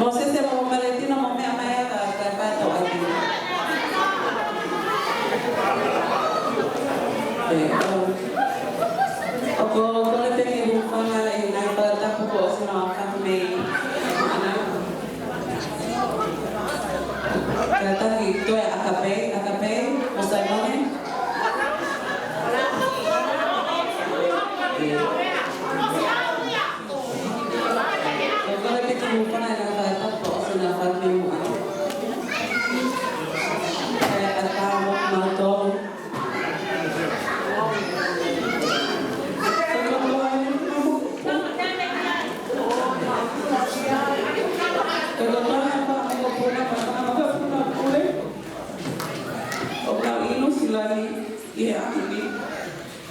Moses se mo Valentino mo me amaya ka pato ay. Ako ko le pe mo fanga na pata ko sa na ka me. Kata itu ya AKP Musaimone. Kalau kita lupa ada kata kok sudah kami mau. Kayak kata mau tol. Lagi, ya ini.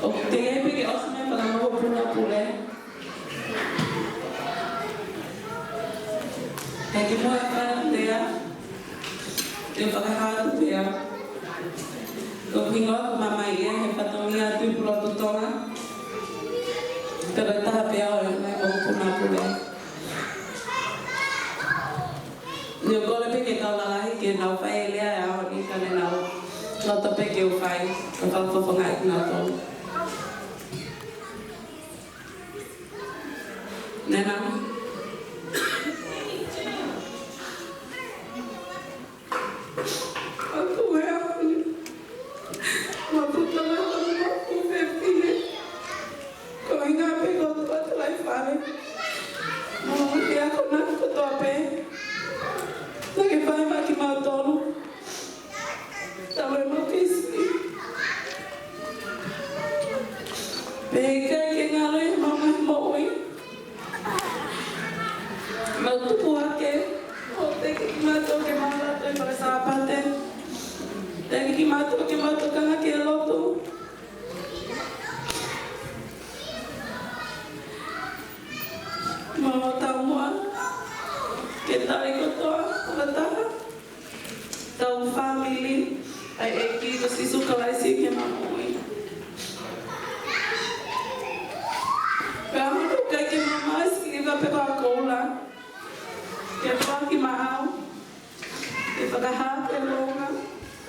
Oke, pergi osme pada mau pula. Lagi mau apa dia? Dia pakai hal dia. Kau tinggal mama iya, hepatonia tu pulau tutonga. Terletak dia orang mau pula. Dia kalau pergi kau lagi ke nau file ya, orang ini kan nau. Não te peguei o pai, eu falo que vou falar que não estou. Nena. Aku uma puta lá no filho. Kau ingat pegou tu outro lá e fala. Não, eu não estou a pé. Lagi pai mati mau tolo. Também não quis. Pega que ngaloi mamãe moi. Mas tu buat ke, ote que matou que mata tu para sapate. Tem que matou kan aquele outro. Mama tahu kita ikut doa, betul. Tahu family. Ai aqui você suka lá esse que é mamãe. Kamu tuh kayak mama escreva pegar a cola. Que fala que mal. Que pagar hati longa.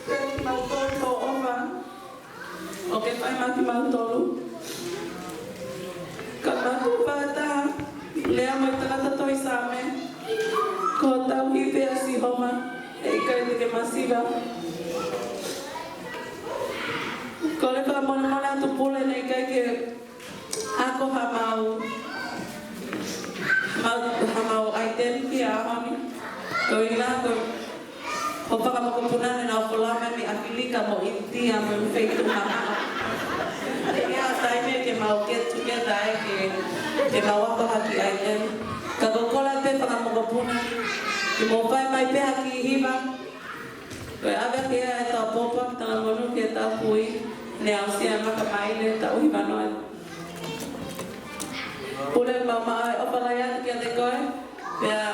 Que mal todo ova. Oke, faz mais que mal todo. Kalau tu pada lea mai tata toi same. Kota hive asi homa. Kayak que masiva. Kalau kalau mana tu pula naik kayak aku hamau item kia kami. Kau ina kau kamu kepunan dan aku lama mi afili kamu inti yang memfake mama. Ini asalnya ke mau get together ke mau apa haki item. Kalau kau lagi kamu kepunan, mau mai pe haki hiba. Kau ada kia atau popok tangan monu kita pui. Neo siapa kemarin tahu hibanon. Pulai mama opalaya kita dekoi, ya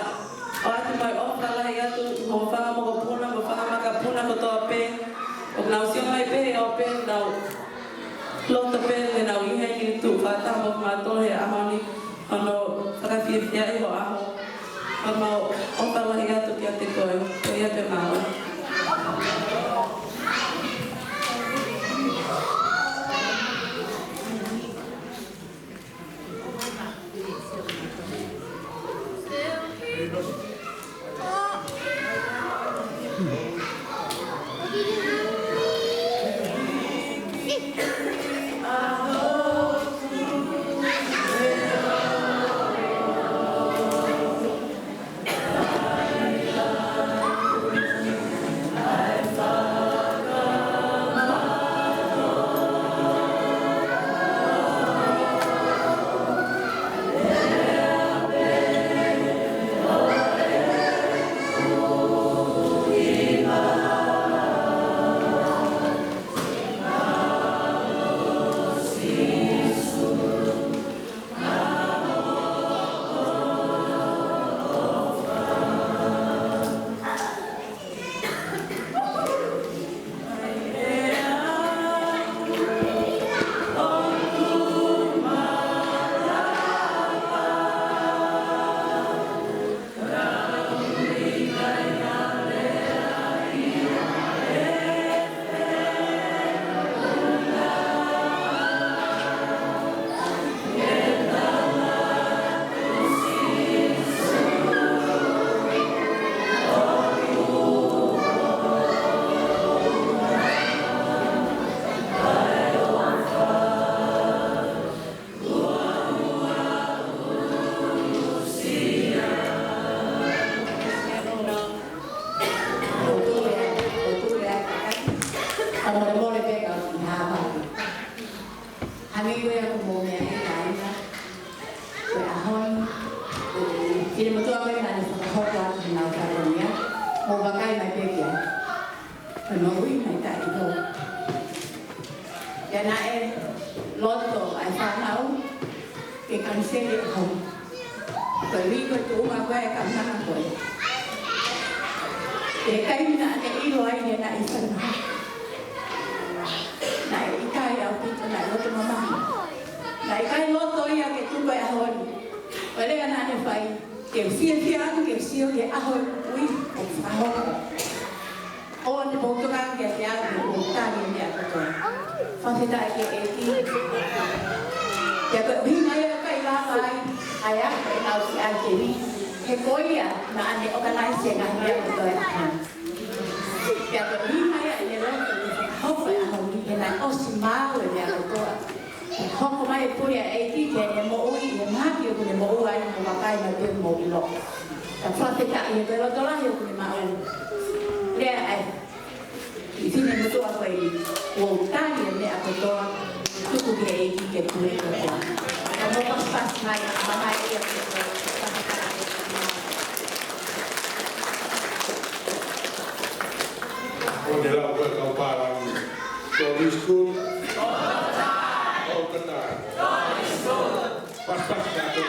orang mai opalaya tu mau faham mau kapuna kotope, nao siapa mai pe open nao, lo tope nao ini itu kata mau matol ya ahoni, ano kafir ya iho aho, mau opalaya tu kita dekoi, ya pe mau. gue aku mau nyari lain lah. Gue ahon, jadi betul apa yang ada sama hotel di Naukaronia, mau pakai naik ya, menurut naik tak itu. Dan naik loto, asal tahu, ikan seri hom. Beli gue tuh aku akan mana gue. Dekai nak ada iluai dia nak ikan. Naik ikai aku itu naik loto mama. Naik ikai loto yang itu gue ahon. Oleh anak ada fai. Kiểu siêu cái ahon. Ui, ahon. Oh, di bawah kan kayak dia di tadi dia tu. Fasilitas kayak itu. Ya, begini ayah kai lagi. Ayah kai tahu si Alkemi. Hekoi ya, nak ane organisasi yang dia tu. Ya, begini ayah dia loh. Hop ya, hom dia nak osimau dia tu. Hop kemai pun ya, itu dia mau yang mak dia punya mau ayah mau pakai macam mau ilok. Tapi tak ya, kalau tu lah dia punya mau. Dia di sini betul apa ini? Wong tadi ni aku tu cukup dia ini ketua itu. Kamu pas mai mahal dia tu. Oh, dia lah buat kau parang. Sorry school. Oh, kenal. Pas-pas dah tu.